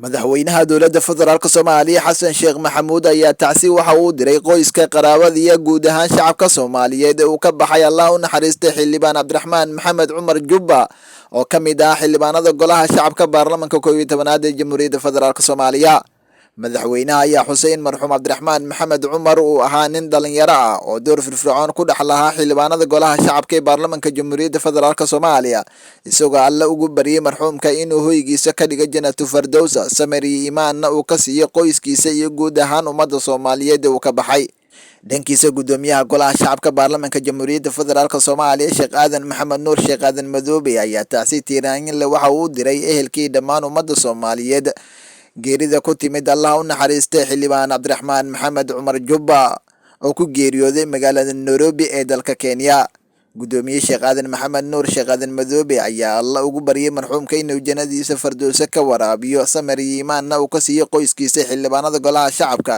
madaxweynaha dowladda federaalk Soomaaliya Xasan Sheekh Maxamuud ayaa tacsi waxa uu diray qoyska qaraabada iyo guud ahaan shacabka Soomaaliyeed ee uu ka baxay Allah u naxariistay xildhibaan Cabdiraxmaan Maxamed Cumar Jubba oo ka mid ah xildhibaanada golaha shacabka baarlamaanka 11aad ee Jamhuuriyadda Federaalk Soomaaliya. madaxweynaha ayaa xusay in marxuum Cabdiraxmaan Maxamed Cumar uu ahaa nin dhalinyaro ah oo door firfircoon ku dhex lahaa xildhibaanada golaha shacabka ee baarlamaanka Jamhuuriyadda Federaalk Soomaaliya, isagoo Alle ugu bariyay marxuumka inuu hoygiisa ka dhigo Jannatu Firdawsa, samir iyo iimaanna uu ka siiyo qoyskiisa iyo guud ahaan ummadda Soomaaliyeed ee uu ka baxay. dhankiisa gudoomiyaha golaha shacabka baarlamaanka Jamhuuriyadda Federaalk Soomaaliya Sheekh Aadan Maxamed Nuur Sheekh Aadan Madoobe ayaa tacsi tiiraanyin leh waxa uu diray ehelkii dhammaan ummadda Soomaaliyeed geerida ku timid Allah u naxariistay xildhibaan Cabdiraxmaan Maxamed Cumar Jubba oo ku geeriyooday magaalada Nairobi ee dalka Kenya. gudoomiye Sheekh Aadan Maxamed Nuur Sheekh Aadan Madoobe ayaa Allah ugu bariyay marxuumka inuu jannadiisa Firdawsa ka waraabiyo, samir iyo iimaanna uu ka siiyo qoyskiisa, xildhibaanada golaha shacabka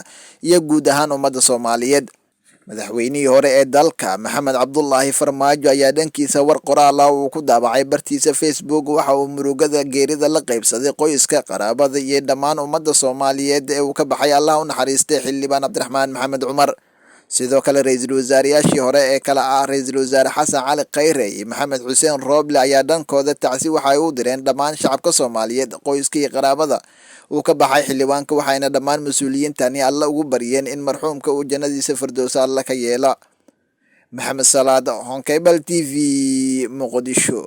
iyo guud ahaan ummadda Soomaaliyeed. madaxweynihii hore ee dalka Maxamed Cabdullaahi Farmaajo ayaa dhankiisa war qoraal ah uu ku daabacay bartiisa Facebook waxa uu murugada geerida la qaybsaday qoyska, qaraabada iyo dhammaan ummadda Soomaaliyeed ee uu ka baxay Allah u naxariistay xildhibaan Cabdiraxmaan Maxamed Cumar. sidoo kale ra'iisul wasaarayaashii hore ee kala ah ra'iisul wasaare Xasan Cali Khayre iyo Maxamed Xuseen Rooble ayaa dhankooda tacsi waxay u direen dhammaan shacabka Soomaaliyeed, qoyska iyo qaraabada uu ka baxay xildhibaanka, waxayna dhammaan mas'uuliyiintani Alle ugu bariyeen in marxuumka uu jannadiisa Firdawsa Alle ka yeelo. Maxamed Salaad, Honkebel TV, Muqdisho.